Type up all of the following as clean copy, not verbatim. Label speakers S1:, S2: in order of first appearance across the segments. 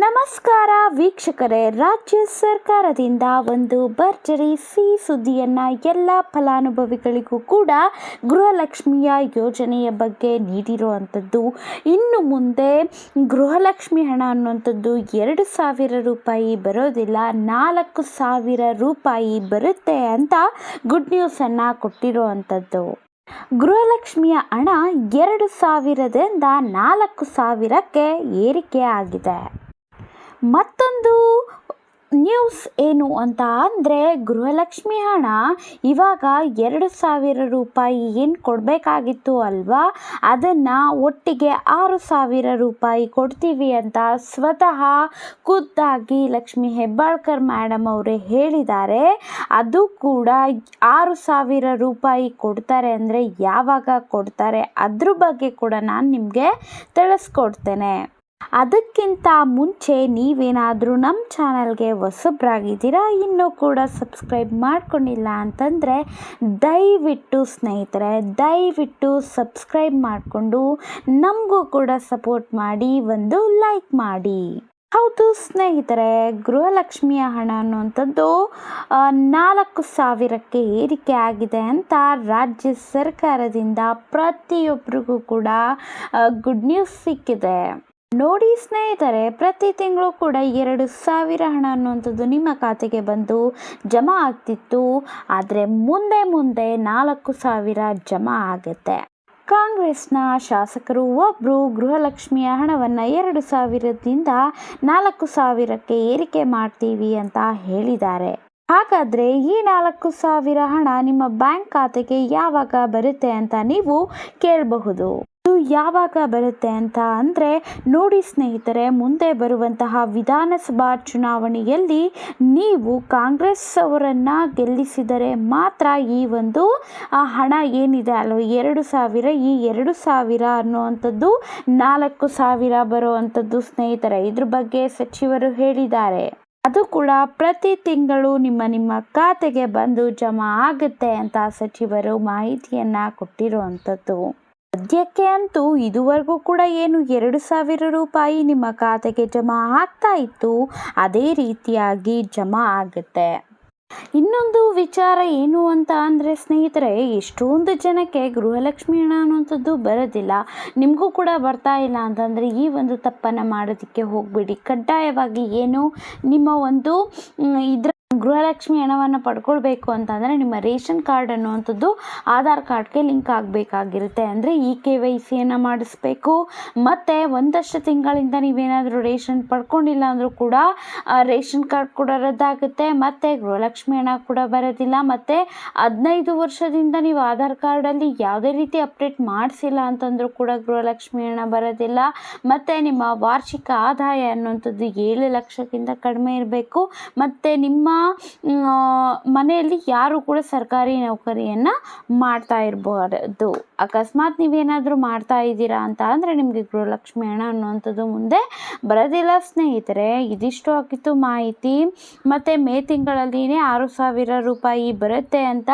S1: ನಮಸ್ಕಾರ ವೀಕ್ಷಕರೇ, ರಾಜ್ಯ ಸರ್ಕಾರದಿಂದ ಒಂದು ಭರ್ಜರಿ ಸಿಹಿ ಸುದ್ದಿಯನ್ನು ಎಲ್ಲ ಫಲಾನುಭವಿಗಳಿಗೂ ಕೂಡ ಗೃಹಲಕ್ಷ್ಮಿಯ ಯೋಜನೆಯ ಬಗ್ಗೆ ನೀಡಿರುವಂಥದ್ದು. ಇನ್ನು ಮುಂದೆ ಗೃಹಲಕ್ಷ್ಮಿ ಹಣ ಅನ್ನುವಂಥದ್ದು 2,000 ರೂಪಾಯಿ ಬರೋದಿಲ್ಲ, 4,000 ರೂಪಾಯಿ ಬರುತ್ತೆ ಅಂತ ಗುಡ್ ನ್ಯೂಸನ್ನು ಕೊಟ್ಟಿರುವಂಥದ್ದು. ಗೃಹಲಕ್ಷ್ಮಿಯ ಹಣ 2,000ದಿಂದ 4,000ಕ್ಕೆ ಏರಿಕೆ ಆಗಿದೆ. ಮತ್ತೊಂದು ನ್ಯೂಸ್ ಏನು ಅಂತ ಅಂದರೆ, ಗೃಹಲಕ್ಷ್ಮಿ ಹಣ ಇವಾಗ 2,000 ರೂಪಾಯಿ ಏನು ಕೊಡಬೇಕಾಗಿತ್ತು ಅಲ್ವಾ, ಅದನ್ನು ಒಟ್ಟಿಗೆ 6,000 ರೂಪಾಯಿ ಕೊಡ್ತೀವಿ ಅಂತ ಸ್ವತಃ ಖುದ್ದಾಗಿ ಲಕ್ಷ್ಮಿ ಹೆಬ್ಬಾಳ್ಕರ್ ಮೇಡಮ್ ಅವರೇ ಹೇಳಿದ್ದಾರೆ. ಅದು ಕೂಡ 6,000 ರೂಪಾಯಿ ಕೊಡ್ತಾರೆ ಅಂದರೆ ಯಾವಾಗ ಕೊಡ್ತಾರೆ ಅದ್ರ ಬಗ್ಗೆ ಕೂಡ ನಾನು ನಿಮಗೆ ತಿಳಿಸ್ಕೊಡ್ತೇನೆ. ಅದಕ್ಕಿಂತ ಮುಂಚೆ ನೀವೇನಾದರೂ ನಮ್ಮ ಚಾನಲ್ಗೆ ಹೊಸಬ್ರಾಗಿದ್ದೀರಾ, ಇನ್ನೂ ಕೂಡ ಸಬ್ಸ್ಕ್ರೈಬ್ ಮಾಡ್ಕೊಂಡಿಲ್ಲ ಅಂತಂದರೆ ದಯವಿಟ್ಟು ಸ್ನೇಹಿತರೆ ಸಬ್ಸ್ಕ್ರೈಬ್ ಮಾಡಿಕೊಂಡು ನಮಗೂ ಕೂಡ ಸಪೋರ್ಟ್ ಮಾಡಿ, ಒಂದು ಲೈಕ್ ಮಾಡಿ. ಹೌದು ಸ್ನೇಹಿತರೆ, ಗೃಹಲಕ್ಷ್ಮಿಯ ಹಣ ಅನ್ನುವಂಥದ್ದು 4,000ಕ್ಕೆ ಏರಿಕೆ ಆಗಿದೆ ಅಂತ ರಾಜ್ಯ ಸರ್ಕಾರದಿಂದ ಪ್ರತಿಯೊಬ್ಬರಿಗೂ ಕೂಡ ಗುಡ್ ನ್ಯೂಸ್ ಸಿಕ್ಕಿದೆ. ನೋಡಿ ಸ್ನೇಹಿತರೆ, ಪ್ರತಿ ತಿಂಗಳು ಕೂಡ 2,000 ಹಣ ಅನ್ನುವಂಥದ್ದು ನಿಮ್ಮ ಖಾತೆಗೆ ಬಂದು ಜಮಾ ಆಗ್ತಿತ್ತು. ಆದರೆ ಮುಂದೆ 4,000 ಜಮಾ ಆಗುತ್ತೆ. ಕಾಂಗ್ರೆಸ್ನ ಶಾಸಕರು ಒಬ್ಬರು ಗೃಹಲಕ್ಷ್ಮಿಯ ಹಣವನ್ನು 2,000ದಿಂದ 4,000ಕ್ಕೆ ಏರಿಕೆ ಮಾಡ್ತೀವಿ ಅಂತ ಹೇಳಿದ್ದಾರೆ. ಹಾಗಾದರೆ ಈ 4,000 ಹಣ ನಿಮ್ಮ ಬ್ಯಾಂಕ್ ಖಾತೆಗೆ ಯಾವಾಗ ಬರುತ್ತೆ ಅಂತ ನೀವು ಕೇಳಬಹುದು. ಯಾವಾಗ ಬರುತ್ತೆ ಅಂತ ಅಂದರೆ, ನೋಡಿ ಸ್ನೇಹಿತರೆ, ಮುಂದೆ ಬರುವಂತಹ ವಿಧಾನಸಭಾ ಚುನಾವಣೆಯಲ್ಲಿ ನೀವು ಕಾಂಗ್ರೆಸ್ ಅವರನ್ನು ಗೆಲ್ಲಿಸಿದರೆ ಮಾತ್ರ ಈ ಒಂದು ಹಣ ಏನಿದೆ ಅಲ್ವ 2,000, ಈ 2,000 ಅನ್ನುವಂಥದ್ದು 4,000 ಬರುವಂಥದ್ದು ಸ್ನೇಹಿತರೆ. ಇದ್ರ ಬಗ್ಗೆ ಸಚಿವರು ಹೇಳಿದ್ದಾರೆ. ಅದು ಕೂಡ ಪ್ರತಿ ತಿಂಗಳು ನಿಮ್ಮ ಖಾತೆಗೆ ಬಂದು ಜಮಾ ಆಗುತ್ತೆ ಅಂತ ಸಚಿವರು ಮಾಹಿತಿಯನ್ನು ಕೊಟ್ಟಿರುವಂಥದ್ದು. ಸದ್ಯಕ್ಕೆ ಅಂತೂ ಇದುವರೆಗೂ ಕೂಡ ಏನು 2,000 ರೂಪಾಯಿ ನಿಮ್ಮ ಖಾತೆಗೆ ಜಮಾ ಆಗ್ತಾ ಇತ್ತು, ಅದೇ ರೀತಿಯಾಗಿ ಜಮಾ ಆಗುತ್ತೆ. ಇನ್ನೊಂದು ವಿಚಾರ ಏನು ಅಂತ ಅಂದರೆ ಸ್ನೇಹಿತರೆ, ಎಷ್ಟೊಂದು ಜನಕ್ಕೆ ಗೃಹಲಕ್ಷ್ಮಿ ಹಣ ಅನ್ನುವಂಥದ್ದು ಬರೋದಿಲ್ಲ. ನಿಮಗೂ ಕೂಡ ಬರ್ತಾ ಇಲ್ಲ ಅಂತಂದರೆ ಈ ಒಂದು ತಪ್ಪನ್ನು ಮಾಡೋದಕ್ಕೆ ಹೋಗಬೇಡಿ. ಕಡ್ಡಾಯವಾಗಿ ಏನು ನಿಮ್ಮ ಒಂದು ಗೃಹಲಕ್ಷ್ಮಿ ಹಣವನ್ನು ಪಡ್ಕೊಳ್ಬೇಕು ಅಂತಂದರೆ ನಿಮ್ಮ ರೇಷನ್ ಕಾರ್ಡ್ ಅನ್ನುವಂಥದ್ದು ಆಧಾರ್ ಕಾರ್ಡ್ಗೆ ಲಿಂಕ್ ಆಗಬೇಕಾಗಿರುತ್ತೆ. ಅಂದರೆ KYCಯನ್ನು ಮಾಡಿಸ್ಬೇಕು. ಮತ್ತು ಒಂದಷ್ಟು ತಿಂಗಳಿಂದ ನೀವೇನಾದರೂ ರೇಷನ್ ಪಡ್ಕೊಂಡಿಲ್ಲ ಅಂದರೂ ಕೂಡ ರೇಷನ್ ಕಾರ್ಡ್ ಕೂಡ ರದ್ದಾಗುತ್ತೆ, ಮತ್ತು ಗೃಹಲಕ್ಷ್ಮಿ ಹಣ ಕೂಡ ಬರೋದಿಲ್ಲ. ಮತ್ತು 15 ವರ್ಷದಿಂದ ನೀವು ಆಧಾರ್ ಕಾರ್ಡಲ್ಲಿ ಯಾವುದೇ ರೀತಿ ಅಪ್ಡೇಟ್ ಮಾಡಿಸಿಲ್ಲ ಅಂತಂದರೂ ಕೂಡ ಗೃಹಲಕ್ಷ್ಮಿ ಹಣ ಬರೋದಿಲ್ಲ. ಮತ್ತು ನಿಮ್ಮ ವಾರ್ಷಿಕ ಆದಾಯ ಅನ್ನುವಂಥದ್ದು 7 ಲಕ್ಷಕ್ಕಿಂತ ಕಡಿಮೆ ಇರಬೇಕು. ಮತ್ತು ನಿಮ್ಮ ಮನೆಯಲ್ಲಿ ಯಾರು ಕೂಡ ಸರ್ಕಾರಿ ನೌಕರಿಯನ್ನು ಮಾಡ್ತಾ ಇರಬಾರ್ದು. ಅಕಸ್ಮಾತ್ ನೀವೇನಾದರೂ ಮಾಡ್ತಾ ಇದ್ದೀರಾ ಅಂತ ಅಂದರೆ ನಿಮಗೆ ಗೃಹಲಕ್ಷ್ಮಿ ಹಣ ಅನ್ನುವಂಥದ್ದು ಮುಂದೆ ಬರೋದಿಲ್ಲ ಸ್ನೇಹಿತರೆ. ಇದಿಷ್ಟು ಆಗಿತ್ತು ಮಾಹಿತಿ. ಮತ್ತು ಮೇ ತಿಂಗಳಲ್ಲಿನೇ 6,000 ರೂಪಾಯಿ ಬರುತ್ತೆ ಅಂತ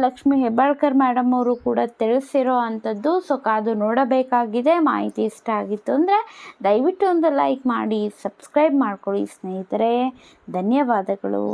S1: ಲಕ್ಷ್ಮಿ ಹೆಬ್ಬಾಳ್ಕರ್ ಮೇಡಮ್ ಅವರು ಕೂಡ ತಿಳಿಸಿರೋ ಅಂಥದ್ದು. ಸೊ ಕಾದು ನೋಡಬೇಕಾಗಿದೆ. ಮಾಹಿತಿ ಇಷ್ಟ ಆಗಿತ್ತು ಅಂದರೆ ದಯವಿಟ್ಟು ಒಂದು ಲೈಕ್ ಮಾಡಿ, ಸಬ್ಸ್ಕ್ರೈಬ್ ಮಾಡ್ಕೊಳ್ಳಿ ಸ್ನೇಹಿತರೆ. ಧನ್ಯವಾದಗಳು.